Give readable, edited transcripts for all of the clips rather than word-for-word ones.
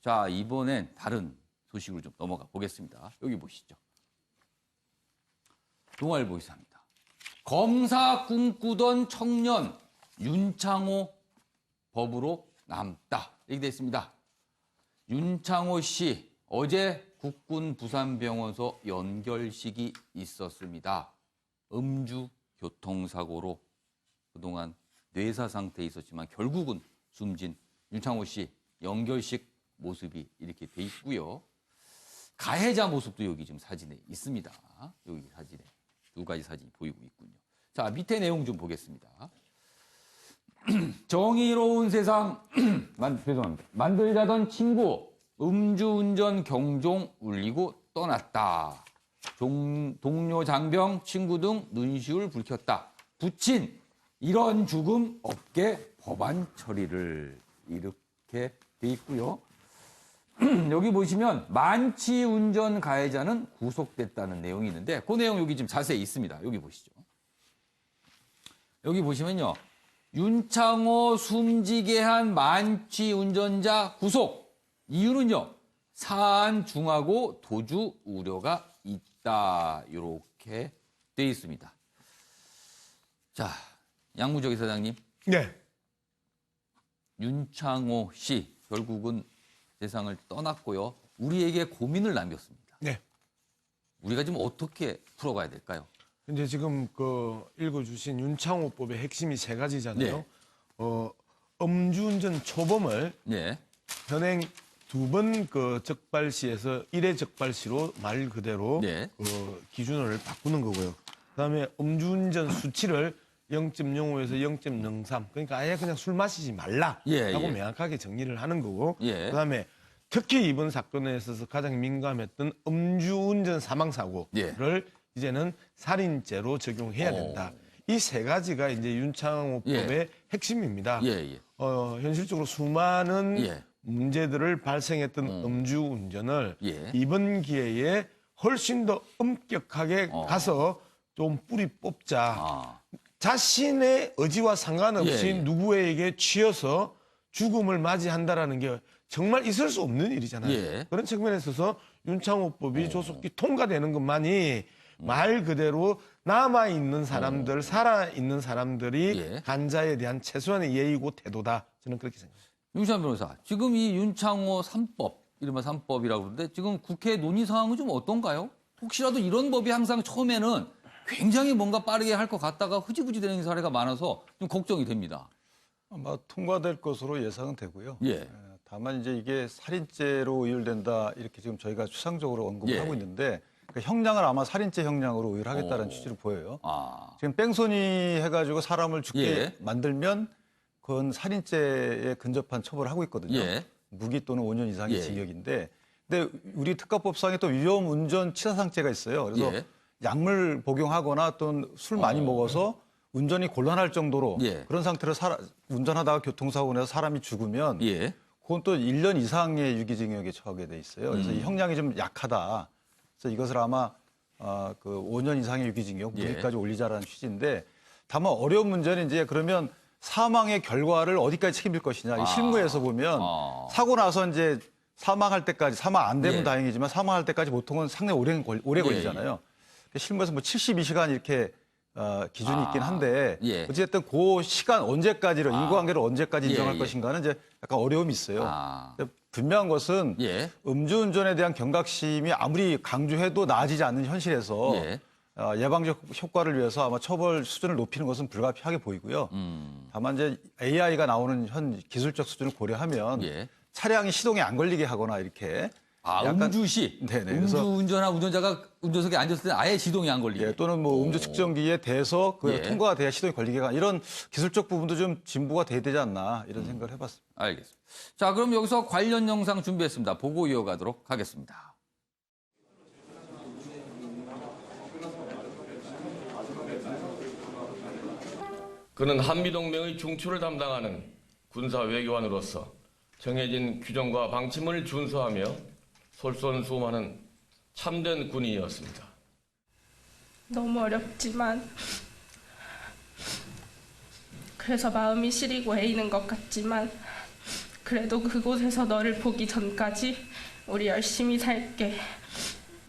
자, 이번엔 다른 소식으로 좀 넘어가 보겠습니다. 여기 보시죠. 동아일보 기사입니다. 검사 꿈꾸던 청년 윤창호 법으로 남다. 이렇게 돼 있습니다. 윤창호 씨 어제 국군 부산병원서 연결식이 있었습니다. 음주 교통사고로 그동안 뇌사 상태에 있었지만 결국은 숨진 윤창호 씨 연결식 모습이 이렇게 돼 있고요. 가해자 모습도 여기 지금 사진에 있습니다. 여기 사진에 두 가지 사진이 보이고 있군요. 자, 밑에 내용 좀 보겠습니다. 정의로운 세상 죄송합니다. 만들자던 친구 음주운전 경종 울리고 떠났다. 동료 장병 친구 등 눈시울 불켰다. 부친 이런 죽음 없게 법안 처리를 이렇게 돼 있고요. 여기 보시면 만취 운전 가해자는 구속됐다는 내용이 있는데 그 내용 여기 지금 자세히 있습니다. 여기 보시죠. 여기 보시면요. 윤창호 숨지게 한 만취 운전자 구속. 이유는요. 사안 중하고 도주 우려가 있다. 이렇게 돼 있습니다. 자, 양무적 이사장님. 네. 윤창호 씨 결국은 세상을 떠났고요. 우리에게 고민을 남겼습니다. 네. 우리가 지금 어떻게 풀어가야 될까요? 이제 지금 읽어주신 윤창호법의 핵심이 세 가지잖아요. 네. 음주운전 초범을 네. 현행 2번 적발시에서 1회 적발시로 말 그대로 네. 기준을 바꾸는 거고요. 그다음에 음주운전 수치를 0.05에서 0.03. 그러니까 아예 그냥 술 마시지 말라라고 명확하게 정리를 하는 거고. 그다음에 특히 이번 사건에 있어서 가장 민감했던 음주운전 사망사고를 이제는 살인죄로 적용해야 된다. 이 세 가지가 이제 윤창호법의 핵심입니다. 현실적으로 수많은 문제들을 발생했던 음주운전을 이번 기회에 훨씬 더 엄격하게 가서 좀 뿌리 뽑자. 자신의 의지와 상관없이 누구에게 취해서 죽음을 맞이한다라는 게 정말 있을 수 없는 일이잖아요. 그런 측면에 있어서 윤창호법이 조속히 통과되는 것만이 말 그대로 남아있는 사람들, 살아있는 사람들이 간자에 대한 최소한의 예의고 태도다. 저는 그렇게 생각합니다. 윤시환 변호사, 지금 이 윤창호 3법, 이른바 3법이라고 그러는데 지금 국회 논의 상황은 좀 어떤가요? 혹시라도 이런 법이 항상 처음에는 굉장히 뭔가 빠르게 할 것 같다가 흐지부지 되는 사례가 많아서 좀 걱정이 됩니다. 아마 통과될 것으로 예상은 되고요. 다만 이제 이게 살인죄로 의율된다 이렇게 지금 저희가 추상적으로 언급을 하고 있는데 그 형량을 아마 살인죄 형량으로 의율하겠다는 취지로 보여요. 지금 뺑소니 해가지고 사람을 죽게 만들면 그건 살인죄에 근접한 처벌을 하고 있거든요. 무기 또는 5년 이상의 징역인데, 근데 우리 특가법상에 또 위험 운전 치사상죄가 있어요. 그래서 약물 복용하거나 또는 술 많이 먹어서 운전이 곤란할 정도로 그런 상태로 운전하다가 교통사고 내서 사람이 죽으면 그건 또 1년 이상의 유기징역에 처하게 돼 있어요. 그래서 이 형량이 좀 약하다. 그래서 이것을 아마 5년 이상의 유기징역, 무기까지 올리자라는 취지인데, 다만 어려운 문제는 이제 그러면 사망의 결과를 어디까지 책임질 것이냐. 이 실무에서 보면 사고 나서 이제 사망할 때까지, 사망 안 되면 다행이지만 사망할 때까지 보통은 상당히 오래 걸리잖아요. 실무에서 뭐 72시간 이렇게 기준이 있긴 한데 어쨌든 그 시간 언제까지로 인과관계를 언제까지 인정할 것인가는 이제 약간 어려움이 있어요. 분명한 것은 음주운전에 대한 경각심이 아무리 강조해도 나아지지 않는 현실에서 예방적 효과를 위해서 아마 처벌 수준을 높이는 것은 불가피하게 보이고요. 다만 이제 AI가 나오는 현 기술적 수준을 고려하면 차량이 시동에 안 걸리게 하거나 이렇게 음주시. 음주운전한 운전자가 운전석에 앉았을 때 아예 시동이 안 걸리게. 또는 뭐 음주 측정기에 대해서 통과가 돼야 시동이 걸리게 하는 이런 기술적 부분도 좀 진보가 돼야 되지 않나 이런 생각을 해봤습니다. 알겠습니다. 자, 그럼 여기서 관련 영상 준비했습니다. 보고 이어가도록 하겠습니다. 그는 한미동맹의 중추를 담당하는 군사외교관으로서 정해진 규정과 방침을 준수하며 솔선수범하는 참된 군인이었습니다. 너무 어렵지만 그래서 마음이 시리고 애이는 것 같지만 그래도 그곳에서 너를 보기 전까지 우리 열심히 살게.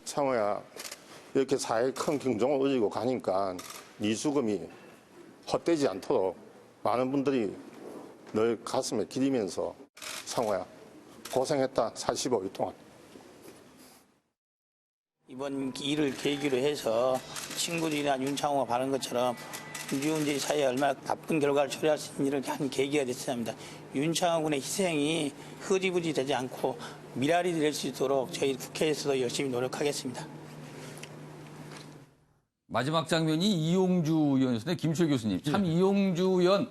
창호야, 이렇게 사회에 큰 경종을 울리고 가니까 네 죽음이 헛되지 않도록 많은 분들이 널 가슴에 기리면서 창호야, 고생했다, 45일 동안. 이번 일을 계기로 해서 친구들이나 윤창호가 바른 것처럼 음주운전 사회에 얼마나 나쁜 결과를 초래할 수 있는 일을 한 계기가 됐어야 합니다. 윤창호 군의 희생이 흐지부지 되지 않고 미랄이 될 수 있도록 저희 국회에서도 열심히 노력하겠습니다. 마지막 장면이 이용주 의원이었는데 김철 교수님 참 이용주 의원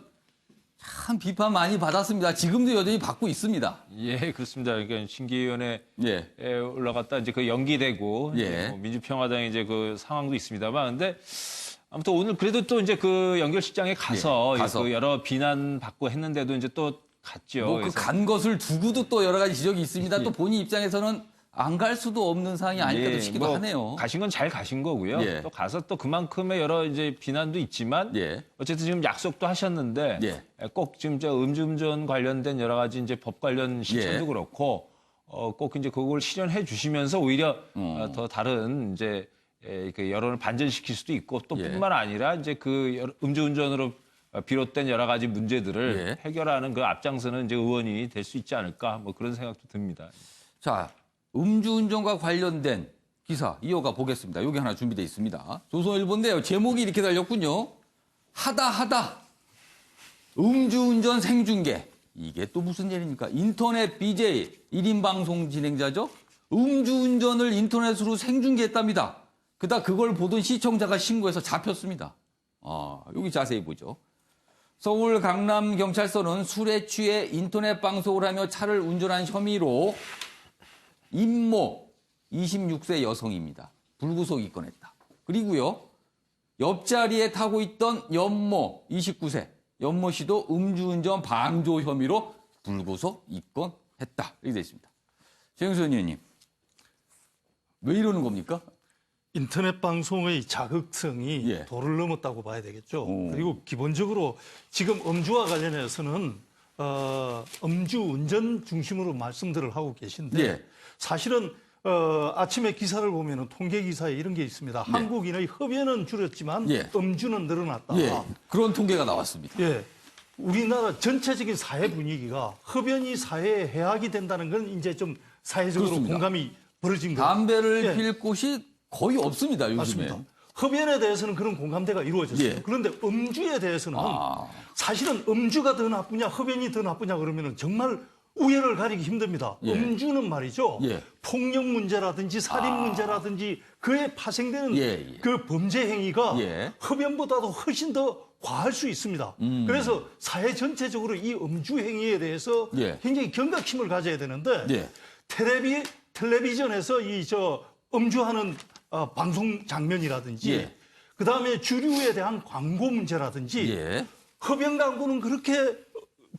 참 비판 많이 받았습니다. 지금도 여전히 받고 있습니다. 예, 그렇습니다. 그러니까 신기위원회에 예. 올라갔다 이제 그 연기되고 예. 뭐 민주평화당의 이제 그 상황도 있습니다만, 근데 아무튼 오늘 그래도 또 이제 그 연결식장에 가서, 예, 가서. 그 여러 비난 받고 했는데도 이제 또 갔죠. 뭐 그 간 것을 두고도 또 여러 가지 지적이 있습니다. 예. 또 본인 입장에서는 안 갈 수도 없는 상황이 아닐까 예, 싶기도 뭐 하네요. 가신 건 잘 가신 거고요. 예. 또 가서 또 그만큼의 여러 이제 비난도 있지만 예. 어쨌든 지금 약속도 하셨는데 예. 꼭 지금 저 음주운전 관련된 여러 가지 이제 법 관련 실천도 예. 그렇고 꼭 이제 그걸 실현해 주시면서 오히려 더 다른 이제 그 여론을 반전시킬 수도 있고 또 예. 뿐만 아니라 이제 그 음주운전으로 비롯된 여러 가지 문제들을 예. 해결하는 그 앞장서는 이제 의원이 될 수 있지 않을까 뭐 그런 생각도 듭니다. 자, 음주운전과 관련된 기사 이어가 보겠습니다. 여기 하나 준비되어 있습니다. 조선일보인데요. 제목이 이렇게 달렸군요. 하다 음주운전 생중계. 이게 또 무슨 일입니까? 인터넷 BJ 1인 방송 진행자죠. 음주운전을 인터넷으로 생중계했답니다. 그다 그걸 보던 시청자가 신고해서 잡혔습니다. 여기 자세히 보죠. 서울 강남경찰서는 술에 취해 인터넷 방송을 하며 차를 운전한 혐의로 임모 26세 여성입니다. 불구속 입건했다. 그리고요. 옆자리에 타고 있던 연모 29세. 연모 씨도 음주운전 방조 혐의로 불구속 입건했다. 이렇게 되어 있습니다. 최영선 의원님. 왜 이러는 겁니까? 인터넷 방송의 자극성이 예. 도를 넘었다고 봐야 되겠죠. 그리고 기본적으로 지금 음주와 관련해서는 음주운전 중심으로 말씀들을 하고 계신데 예. 사실은 아침에 기사를 보면 통계 기사에 이런 게 있습니다. 네. 한국인의 흡연은 줄었지만 예. 음주는 늘어났다. 예. 그런 통계가 나왔습니다. 예. 우리나라 전체적인 사회 분위기가 흡연이 사회에 해악이 된다는 건 이제 좀 사회적으로 그렇습니다. 공감이 벌어진 거예요. 담배를 예. 필 곳이 거의 없습니다. 요즘에. 맞습니다. 흡연에 대해서는 그런 공감대가 이루어졌어요. 예. 그런데 음주에 대해서는 사실은 음주가 더 나쁘냐 흡연이 더 나쁘냐 그러면 정말 우열을 가리기 힘듭니다. 예. 음주는 말이죠. 예. 폭력 문제라든지 살인 문제라든지 그에 파생되는 예. 그 범죄 행위가 예. 흡연보다도 훨씬 더 과할 수 있습니다. 그래서 사회 전체적으로 이 음주 행위에 대해서 예. 굉장히 경각심을 가져야 되는데 예. 텔레비전에서 음주하는 방송 장면이라든지 예. 그다음에 주류에 대한 광고 문제라든지 예. 흡연 광고는 그렇게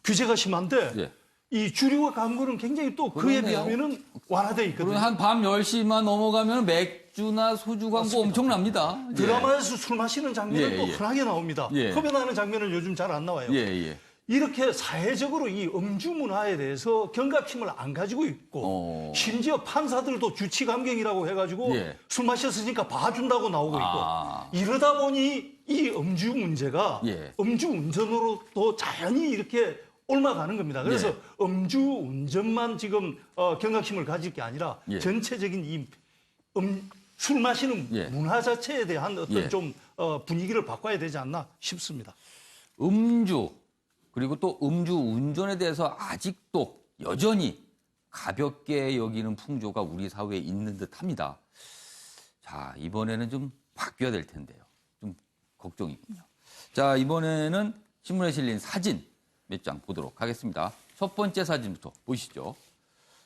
규제가 심한데 예. 이 주류 광고는 굉장히 또 그에 그러네요. 비하면은 완화돼 있거든요. 그리고 한 밤 10시만 넘어가면 맥주나 소주 광고 맞습니다. 엄청납니다. 예. 드라마에서 술 마시는 장면은 예, 또 예. 흔하게 나옵니다. 예. 흡연하는 장면은 요즘 잘 안 나와요. 예. 이렇게 사회적으로 이 음주 문화에 대해서 경각심을 안 가지고 있고 심지어 판사들도 주치감경이라고 해가지고 예. 술 마셨으니까 봐준다고 나오고 있고 이러다 보니 이 음주 문제가 예. 음주 운전으로 또 자연히 이렇게 옮아가는 겁니다. 그래서 예. 음주 운전만 지금 경각심을 가질 게 아니라 예. 전체적인 이 술 마시는 예. 문화 자체에 대한 어떤 예. 좀 분위기를 바꿔야 되지 않나 싶습니다. 음주 그리고 또 음주 운전에 대해서 아직도 여전히 가볍게 여기는 풍조가 우리 사회에 있는 듯합니다. 자, 이번에는 좀 바뀌어야 될 텐데요. 좀 걱정이군요. 자, 이번에는 신문에 실린 사진 몇 장 보도록 하겠습니다. 첫 번째 사진부터 보시죠.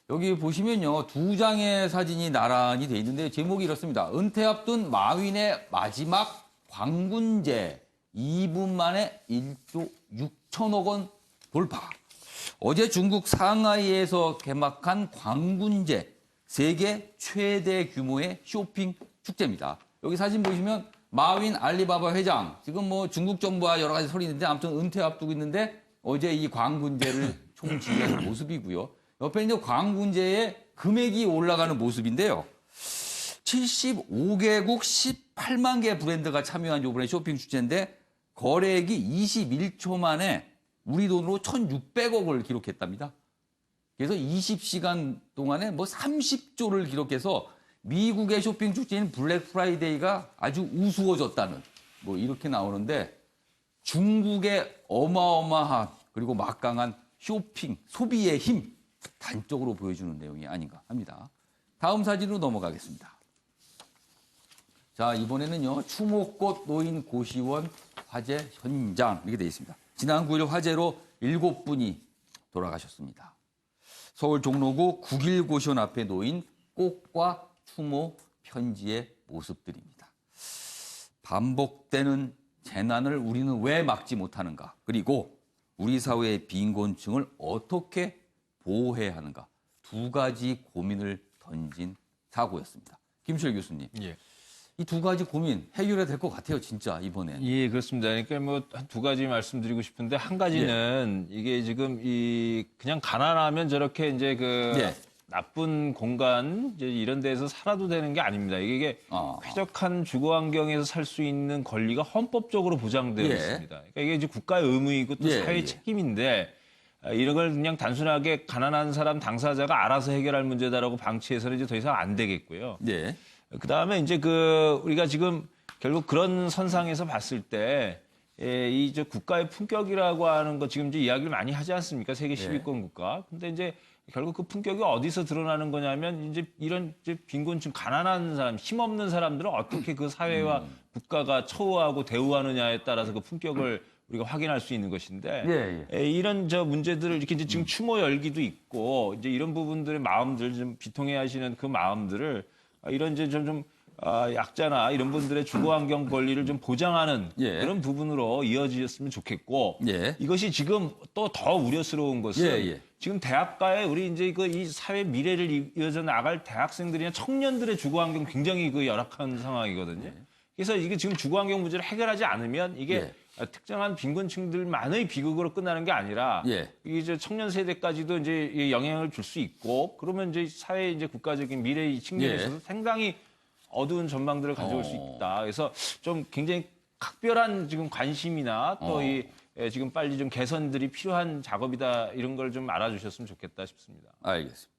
여기 보시면요, 두 장의 사진이 나란히 돼 있는데 제목이 이렇습니다. 은퇴 앞둔 마윈의 마지막 광군제 2분 만에 1조 6천억 원 돌파. 어제 중국 상하이에서 개막한 광군제 세계 최대 규모의 쇼핑 축제입니다. 여기 사진 보시면 마윈 알리바바 회장 지금 뭐 중국 정부와 여러 가지 소리 있는데 아무튼 은퇴 앞두고 있는데 어제 이 광군제를 총지휘하는 모습이고요. 옆에 이제 광군제의 금액이 올라가는 모습인데요. 75개국 18만 개 브랜드가 참여한 이번에 쇼핑 축제인데 거래액이 21초 만에 우리 돈으로 1,600억을 기록했답니다. 그래서 20시간 동안에 뭐 30조를 기록해서 미국의 쇼핑 축제인 블랙 프라이데이가 아주 우스워졌다는 뭐 이렇게 나오는데 중국의 어마어마한 그리고 막강한 쇼핑, 소비의 힘 단적으로 보여주는 내용이 아닌가 합니다. 다음 사진으로 넘어가겠습니다. 자, 이번에는요, 추모꽃 노인 고시원 화재 현장 이렇게 되어 있습니다. 지난 9일 화재로 7분이 돌아가셨습니다. 서울 종로구 9길 고시원 앞에 놓인 꽃과 추모 편지의 모습들입니다. 반복되는 재난을 우리는 왜 막지 못하는가? 그리고 우리 사회의 빈곤층을 어떻게 보호해야 하는가? 두 가지 고민을 던진 사고였습니다. 김수열 교수님. 예. 이 두 가지 고민 해결해야 될 것 같아요, 진짜, 이번에. 예, 그렇습니다. 그러니까 뭐 한 두 가지 말씀드리고 싶은데 한 가지는 이게 지금 그냥 가난하면 저렇게 이제 나쁜 공간 이제 이런 데서 살아도 되는 게 아닙니다. 이게 쾌적한 주거 환경에서 살 수 있는 권리가 헌법적으로 보장되어 있습니다. 그러니까 이게 이제 국가의 의무이고 또 사회의 책임인데 이런 걸 그냥 단순하게 가난한 사람 당사자가 알아서 해결할 문제다라고 방치해서는 이제 더 이상 안 되겠고요. 네. 그다음에 이제 우리가 지금 결국 그런 선상에서 봤을 때 이 국가의 품격이라고 하는 거 지금 이제 이야기를 많이 하지 않습니까? 세계 10위권 국가. 근데 이제 결국 그 품격이 어디서 드러나는 거냐면 이제 이런 이제 빈곤층 가난한 사람, 힘없는 사람들은 어떻게 그 사회와 국가가 처우하고 대우하느냐에 따라서 그 품격을 우리가 확인할 수 있는 것인데 이런 문제들을 이렇게 이제 지금 추모 열기도 있고 이제 이런 부분들의 마음들 좀 비통해하시는 그 마음들을 이런 이제 좀 약자나 이런 분들의 주거환경 권리를 좀 보장하는 그런 부분으로 이어지셨으면 좋겠고 이것이 지금 또 더 우려스러운 것은 지금 대학가에 우리 이제 이 사회 미래를 이어져 나갈 대학생들이나 청년들의 주거환경 굉장히 열악한 상황이거든요. 그래서 이게 지금 주거환경 문제를 해결하지 않으면 이게 특정한 빈곤층들만의 비극으로 끝나는 게 아니라 이제 청년 세대까지도 이제 영향을 줄 수 있고 그러면 이제 사회 이제 국가적인 미래의 측면에서도 상당히 어두운 전망들을 가져올 수 있다. 그래서 좀 굉장히 각별한 지금 관심이나 또 지금 빨리 좀 개선들이 필요한 작업이다 이런 걸 좀 알아주셨으면 좋겠다 싶습니다. 알겠습니다.